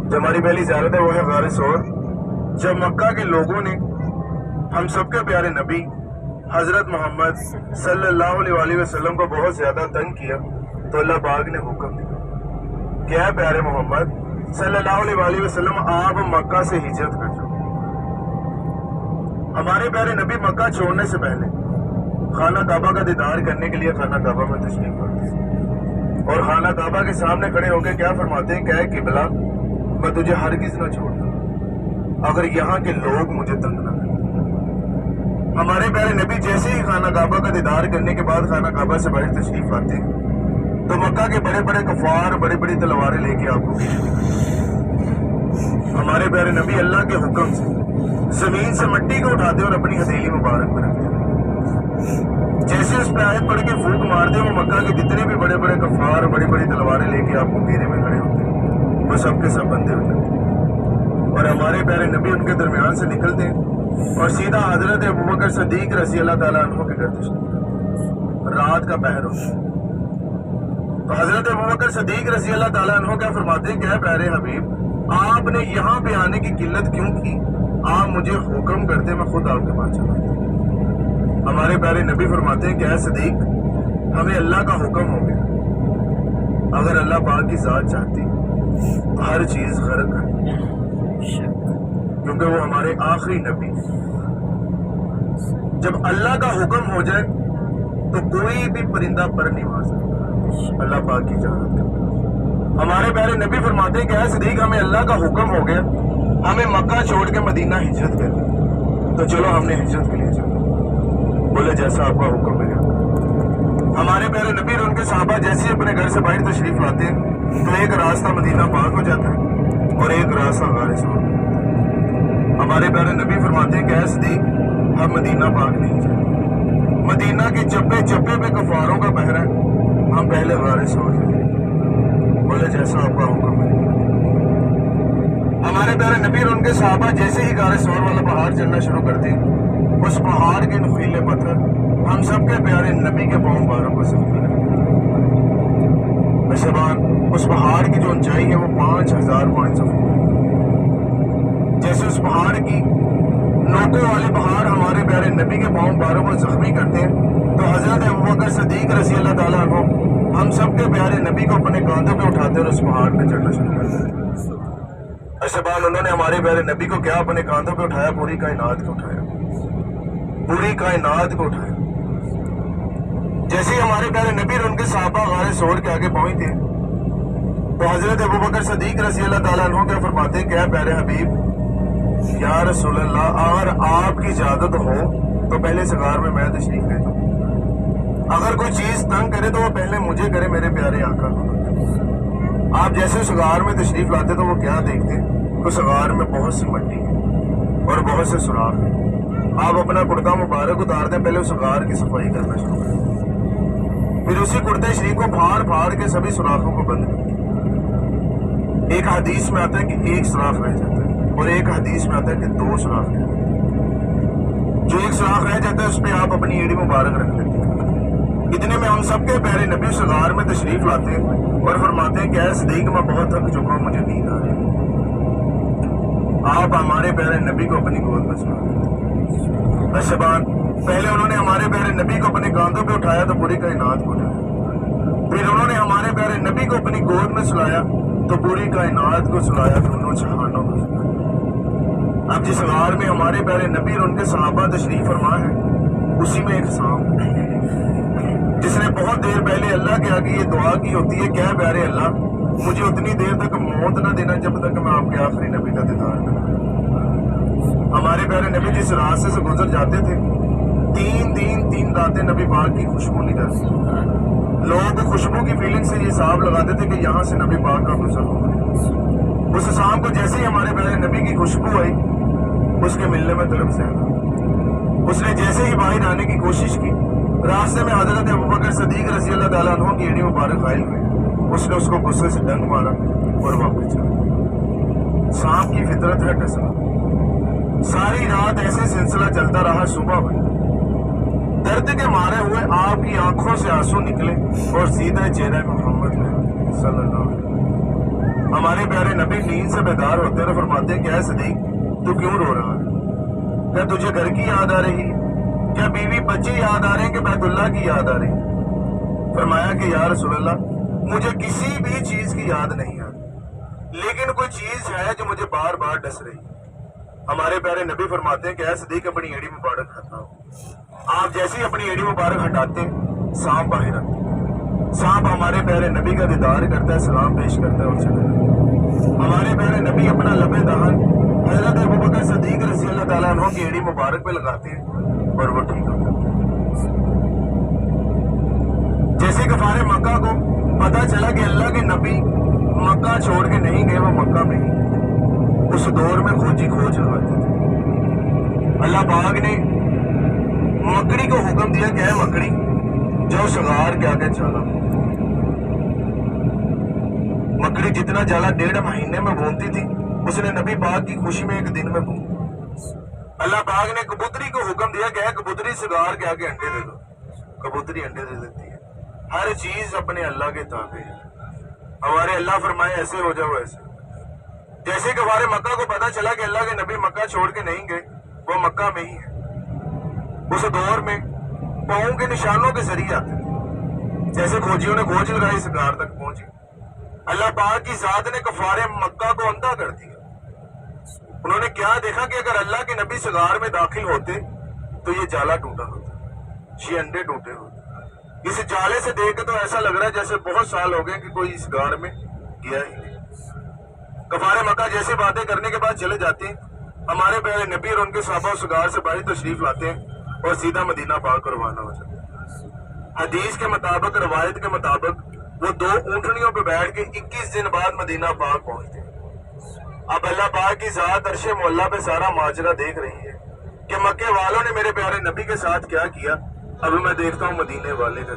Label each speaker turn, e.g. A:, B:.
A: जो हमारी पहली ज़ियारत है वो है गार सौर। जब मक्का के लोगों ने हम सबके प्यारे नबी हज़रत मोहम्मद सल्लल्लाहु अलैहि वसल्लम को बहुत ज़्यादा तंग किया तो अल्लाह पाक ने हुक्म दिया, क्या है प्यारे मोहम्मद सल्लल्लाहु अलैहि वसल्लम, आप मक्का से हिजरत कर जाओ। हमारे प्यारे नबी मक्का छोड़ने से पहले खाना काबा का दीदार करने के लिए खाना काबा में तशरीफ लाते और खाना काबा के सामने खड़े होकर क्या फरमाते हैं, क्या है किबला, मैं तुझे हरगिज़ न छोड़ता अगर यहाँ के लोग मुझे तंग न करें। हमारे प्यारे नबी जैसे ही खाना काबा का दीदार करने के बाद खाना काबा से बाहर तशरीफ आते हैं तो मक्का के बड़े बड़े कफार बड़ी बड़ी तलवारें लेके आपको हमारे प्यारे नबी अल्लाह के हुक्म से जमीन से मिट्टी को उठाते और अपनी हथेली मुबारक में रखते। जैसे उस पर आयत पढ़ के फूंक मारते वो मक्का के जितने भी बड़े बड़े कफार बड़ी बड़ी तलवारें लेके आपको घेरे में खड़े होते वो सबके सब बंदे हो जाते और हमारे प्यारे नबी उनके दरमियान से निकलते हैं और सीधा हजरत अबू बकर सिद्दीक रज़ी अल्लाह ताला अन्हु के घर तशरीफ। रात का पहर होता है तो हजरत अबू बकर सिद्दीक रज़ी अल्लाह ताला अन्हु क्या फरमाते हैं, क्या प्यारे हबीब, आपने यहाँ पे आने की किल्लत क्यों की, आप मुझे हुक्म करते मैं खुद आपके पास चला। हमारे प्यारे नबी फरमाते हैं, क्या सिद्दीक, हमें अल्लाह का हुक्म हो गया, अगर अल्लाह पाक की जात चाहती तो हर चीज गर्क करती, क्योंकि वो हमारे आखिरी नबी। जब अल्लाह का हुक्म हो जाए तो कोई भी परिंदा पर नहीं मार सकता, अल्लाह पाक की इजाजत है। हमारे प्यारे नबी फरमाते हैं, क्या सिद्दीक, हमें अल्लाह का हुक्म हो गया, हमें मक्का छोड़ के मदीना हिजरत करनी, तो चलो हमने हिजरत के लिए चलो। बोले जैसा आपका हुक्म मिलेगा। हमारे प्यारे नबी और उनके साहबा जैसे ही अपने घर से बाहर तशरीफ लाते हैं तो एक रास्ता मदीना पाक हो जाता है और एक रास्ता गार सौर। हमारे प्यारे नबी फरमाते हैं, क्या सिद्दीक, हम मदीना पाक नहीं जाए, मदीना के चप्पे चप्पे पे कफारों का पहरा है, हम पहले गार सौर जाए। बोले जैसा आपका हुक्म मिलेगा। हमारे प्यारे नबी और उनके साहबा जैसे ही गार सौर वाला पहाड़ चढ़ना शुरू करते हैं उस पहाड़ के नुकीले पत्थर हम सबके प्यारे नबी के पांव मुबारक को जख्मी करते। उस पहाड़ की जो ऊंचाई है वो 5500 फुट। जैसे उस पहाड़ की नोकों वाले पहाड़ हमारे प्यारे नबी के पांव मुबारक को जख्मी करते हैं तो हजरत अबू बकर सिद्दीक रज़ी अल्लाह ताला अन्हु हम सबके प्यारे नबी को अपने कांधों पे उठाते और उस पहाड़ पे चढ़ना शुरू करते हैं। उन्होंने हमारे प्यारे नबी को क्या अपने कांधों पे उठाया, पूरी कायनात को उठाया, पूरी कायनात को उठाया। जैसे ही हमारे प्यारे नबी और उनके साहबा गारे सौर के आगे पहुंचते तो हजरत अबू बकर सिद्दीक रज़ी अल्लाह ताला अन्हु क्या फरमाते हैं, क्या प्यारे हबीब, या रसूल अल्लाह, अगर आपकी इजाजत हो तो पहले इस गार में मैं तशरीफ ले जाऊं, अगर कोई चीज तंग करे तो वो पहले मुझे करे, मेरे प्यारे आका। आप जैसे उस गार में तशरीफ लाते तो वो क्या देखते, उस गार में बहुत सी मिट्टी और बहुत से सुराख है। आप अपना कुर्ता मुबारक उतारते हैं, पहले उस गार की सफाई करना शुरू करते, फिर उसी कुर्ते शरीफ को फाड़ फाड़ के सभी सुराखों को बंद करते। एक हदीस में आता है कि एक सुराख रह जाता है और एक हदीस में आता है कि 2 सुराख रह जाते हैं। जो एक सुराख रह जाता है उस पर आप अपनी एड़ी मुबारक रख लेते हैं। इतने में हम सबके प्यारे नबी उस गार में तशरीफ लाते हैं और फरमाते हैं, क्या सिद्दीक, मैं बहुत थक चुका हूँ, मुझे नींद आ रही है। आप हमारे प्यारे नबी को अपनी गोद में सुला देते। पहले उन्होंने हमारे प्यारे नबी को अपने कांधों पे उठाया तो पूरी कायनात को उठाया, फिर उन्होंने हमारे प्यारे नबी को अपनी गोद में सुलाया तो पूरी कायनात को सुलाया, दोनों जहानों को सुलाया। अब जिस गार में हमारे प्यारे नबी और उनके सहाबा तशरीफ फरमा है उसी में एक सांप जिसने बहुत देर पहले अल्लाह के आगे ये दुआ की होती है, क्या प्यारे अल्लाह, मुझे उतनी देर तक मौत न देना जब तक मैं आपके आखिरी नबी का दीदार करूं। हमारे प्यारे नबी जिस रास्ते से गुजर जाते थे 3 रातें नबी पाक की खुशबू नहीं जाती। लोग खुशबू की फीलिंग से ये हिसाब लगाते थे कि यहाँ से नबी पाक का गुजर होगा। उस शाम को जैसे ही हमारे प्यारे नबी की खुशबू आई उसके मिलने में तलब से उसने जैसे ही बाहर आने की कोशिश की, रास्ते में हजरत अबू बकर सिद्दीक रज़ी अल्लाह ताला अन्हु की एड़ी मुबारक घायल हुई। उसने उसको गुस्से से डंक मारा और वापस चला। सांप की फितरत है डसना। सारी रात ऐसे सिलसिला चलता रहा। सुबह हुई, दर्द के मारे हुए आपकी आंखों से आंसू निकले और सीधा चेहरा मोहम्मद में सल्लल्लाहु अलैहि वसल्लम। हमारे प्यारे नबी नींद से बेदार होते हैं और फरमाते हैं, क्या सदीक तू क्यों रो रहा है? क्या तुझे घर की याद आ रही है? क्या बीवी बच्चे याद आ रहे हैं कि बैतुल्लाह की याद आ रही है? फरमाया कि या रसूलल्लाह, मुझे किसी भी चीज की याद नहीं आती, लेकिन कोई चीज है जो मुझे बार बार डस रही है। हमारे प्यारे नबी फरमाते हैं कि ऐ सदीक अपनी एड़ी मुबारक हटाओ। आप जैसे ही अपनी एड़ी मुबारक हटाते हैं, सांप बाहर आता है। सांप हमारे प्यारे नबी का दीदार करता है, सलाम पेश करता है और चला जाता है। हमारे प्यारे नबी अपना लबे दहन हजरत अबू बकर सिद्दीक रज़ी अल्लाह ताला अन्हु की एड़ी मुबारक पे लगाते हैं और वो ठीक होता है। जैसे कफारे मक्का को पता चला कि अल्लाह के नबी मक्का छोड़ के नहीं गए, वो मक्का में ही उस दौर में खोजी खोज लगाते थे। अल्लाह पाक ने मकड़ी को हुक्म दिया कि है मकड़ी जो सगार के आगे जाला। मकड़ी जितना जाला 1.5 महीने में भूनती थी, उसने नबी पाक की खुशी में एक दिन में भून। अल्लाह पाक ने कबूतरी को हुक्म दिया कि है कबूतरी सगार के आगे अंडे दे दो। कबूतरी अंडे दे देती है। हर चीज अपने अल्लाह के ताबे है। हमारे अल्लाह फरमाए ऐसे हो जाओ ऐसे। जैसे कि हमारे मक्का को पता चला कि अल्लाह के नबी मक्का छोड़ के नहीं गए, वो मक्का में ही है। उस दौर में पाँव के निशानों के जरिए आते थे। जैसे खोजियों ने खोज लगाई, सगार तक पहुंची। अल्लाह पाक की जात ने कफारे मक्का को अंधा कर दिया। उन्होंने क्या देखा कि अगर अल्लाह के नबी सगार में दाखिल होते तो ये जाला टूटा होता, ये अंडे टूटे होते। इस जाले से देख के तो ऐसा लग रहा है जैसे बहुत साल हो गए कि कोई इस गार में गया ही नहीं। कफारे मक्का जैसे बातें करने के बाद चले जाते हैं। हमारे प्यारे नबी और उनके सहाबा उस गार से बाहर तशरीफ लाते हैं और सीधा मदीना पाक को रवाना हो जाते हैं। हदीस के मुताबिक, रवायत के मुताबिक वो 2 ऊंटनियों पे बैठ के 21 दिन बाद मदीना पाक पहुंचते हैं। अब अल्लाह पाक की जात अर्शे मोहल्ला पे सारा माजरा देख रही है कि मक्के वालों ने मेरे प्यारे नबी के साथ क्या किया। अब मैं देखता हूँ मदीने वाले का